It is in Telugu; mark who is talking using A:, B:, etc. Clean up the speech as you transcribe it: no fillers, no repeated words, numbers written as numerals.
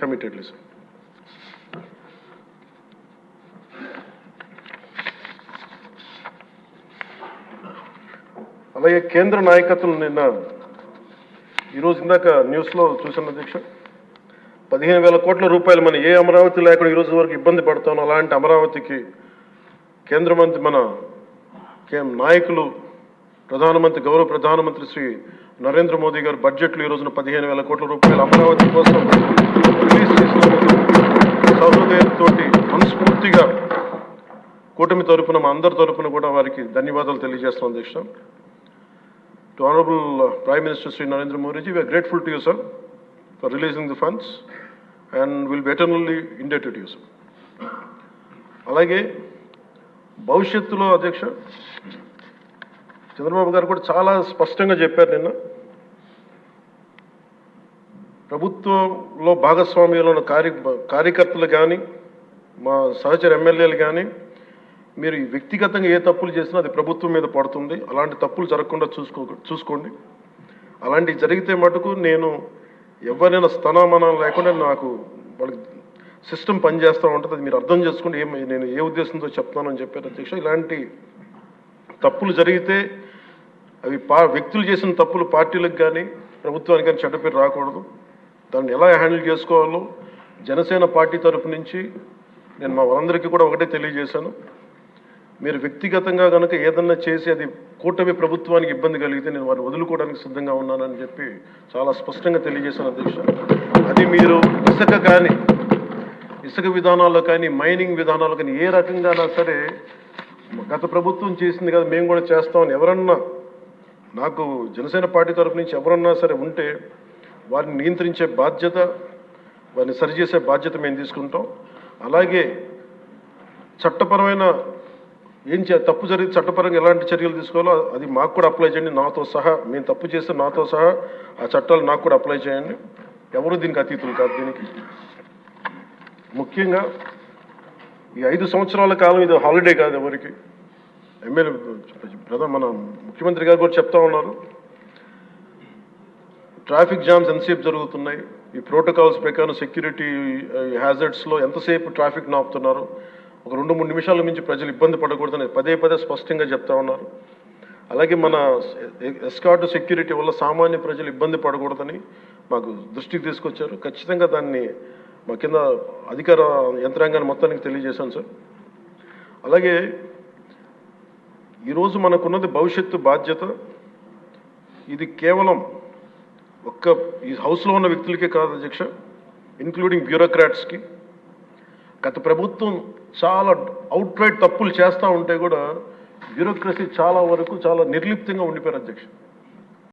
A: committedly, sir. అలాగే కేంద్ర నాయకత్వం నిన్న ఈరోజు ఇందాక న్యూస్లో చూసిన అధ్యక్ష 15,000 కోట్ల రూపాయలు మన ఏ అమరావతి లేకుండా ఈరోజు వరకు ఇబ్బంది పడతాం. అలాంటి అమరావతికి కేంద్ర మంత్రి మన నాయకులు ప్రధానమంత్రి గౌరవ ప్రధానమంత్రి శ్రీ నరేంద్ర మోదీ గారు బడ్జెట్లో ఈ రోజున 15,000 కోట్ల రూపాయలు అమరావతి కోసం రిలీజ్ చేసినందుకు సహృదయంతో మనస్ఫూర్తిగా కూటమి తరపున మా అందరి తరపున కూడా వారికి ధన్యవాదాలు తెలియజేస్తున్నాం అధ్యక్ష. To Honorable Prime Minister Sri Narendra Modi ji, we are grateful to you, sir, for releasing the funds and will be eternally indebted to you, sir. అలాగే భవిష్యత్తులో అధ్యక్ష చంద్రబాబు గారు కూడా చాలా స్పష్టంగా చెప్పారు నిన్న, ప్రభుత్వంలో భాగస్వామ్యంలో ఉన్న కార్యకర్తలు కానీ మా సహచర ఎమ్మెల్యేలు కానీ మీరు వ్యక్తిగతంగా ఏ తప్పులు చేసినా అది ప్రభుత్వం మీద పడుతుంది. అలాంటి తప్పులు జరగకుండా చూసుకోండి. అలాంటివి జరిగితే మటుకు నేను ఎవరైనా స్థనామానం లేకుండా నాకు వాళ్ళకి సిస్టమ్ పనిచేస్తూ ఉంటుంది. అది మీరు అర్థం చేసుకోండి నేను ఏ ఉద్దేశంతో చెప్తానని చెప్పారు అధ్యక్ష. ఇలాంటి తప్పులు జరిగితే అవి వ్యక్తులు చేసిన తప్పులు పార్టీలకు కానీ ప్రభుత్వానికి కానీ చెడ్డ పేరు రాకూడదు. దాన్ని ఎలా హ్యాండిల్ చేసుకోవాలో జనసేన పార్టీ తరఫు నుంచి నేను మా వాళ్ళందరికీ కూడా ఒకటే తెలియజేశాను. మీరు వ్యక్తిగతంగా కనుక ఏదన్నా చేసి అది కూటమి ప్రభుత్వానికి ఇబ్బంది కలిగితే నేను వారిని వదులుకోవడానికి సిద్ధంగా ఉన్నానని చెప్పి చాలా స్పష్టంగా తెలియజేశాను అధ్యక్ష. అది మీరు ఇసుక విధానాల్లో కానీ మైనింగ్ విధానాల్లో కానీ ఏ రకంగానా సరే గత ప్రభుత్వం చేసింది కదా మేము కూడా చేస్తామని ఎవరన్నా నాకు జనసేన పార్టీ తరఫు నుంచి ఎవరన్నా సరే ఉంటే వారిని నియంత్రించే బాధ్యత, వారిని సరిచేసే బాధ్యత మేము తీసుకుంటాం. అలాగే చట్టపరమైన తప్పు జరిగితే చట్టపరంగా ఎలాంటి చర్యలు తీసుకోవాలో అది మాకు కూడా అప్లై చేయండి. నాతో సహా మేము తప్పు చేస్తే నాతో సహా ఆ చట్టాలు నాకు కూడా అప్లై చేయండి. ఎవరు దీనికి అతీతులు కాదు. దీనికి ముఖ్యంగా ఈ 5 సంవత్సరాల కాలం ఇది హాలిడే కాదు ఎవరికి. మన ముఖ్యమంత్రి గారు కూడా చెప్తా ఉన్నారు, ట్రాఫిక్ జామ్స్ ఎంతసేపు జరుగుతున్నాయి, ఈ ప్రోటోకాల్స్ ప్రకారం సెక్యూరిటీ హ్యాజర్డ్స్లో ఎంతసేపు ట్రాఫిక్ నాపుతున్నారు, ఒక 2-3 నిమిషాల నుంచి ప్రజలు ఇబ్బంది పడకూడదని పదే స్పష్టంగా చెప్తా ఉన్నారు. అలాగే మన ఎస్కార్ట్ సెక్యూరిటీ వల్ల సామాన్య ప్రజలు ఇబ్బంది పడకూడదని మాకు దృష్టికి తీసుకొచ్చారు. ఖచ్చితంగా దాన్ని మా కింద అధికార యంత్రాంగాన్ని మొత్తానికి తెలియజేశాను సార్. అలాగే ఈరోజు మనకున్నది భవిష్యత్తు బాధ్యత. ఇది కేవలం ఈ హౌస్లో ఉన్న వ్యక్తులకే కాదు అధ్యక్ష, ఇంక్లూడింగ్ బ్యూరోక్రాట్స్కి. గత ప్రభుత్వం చాలా అవుట్రైట్ తప్పులు చేస్తూ ఉంటే కూడా బ్యూరోక్రసీ చాలా వరకు చాలా నిర్లిప్తంగా ఉండిపోయారు అధ్యక్ష.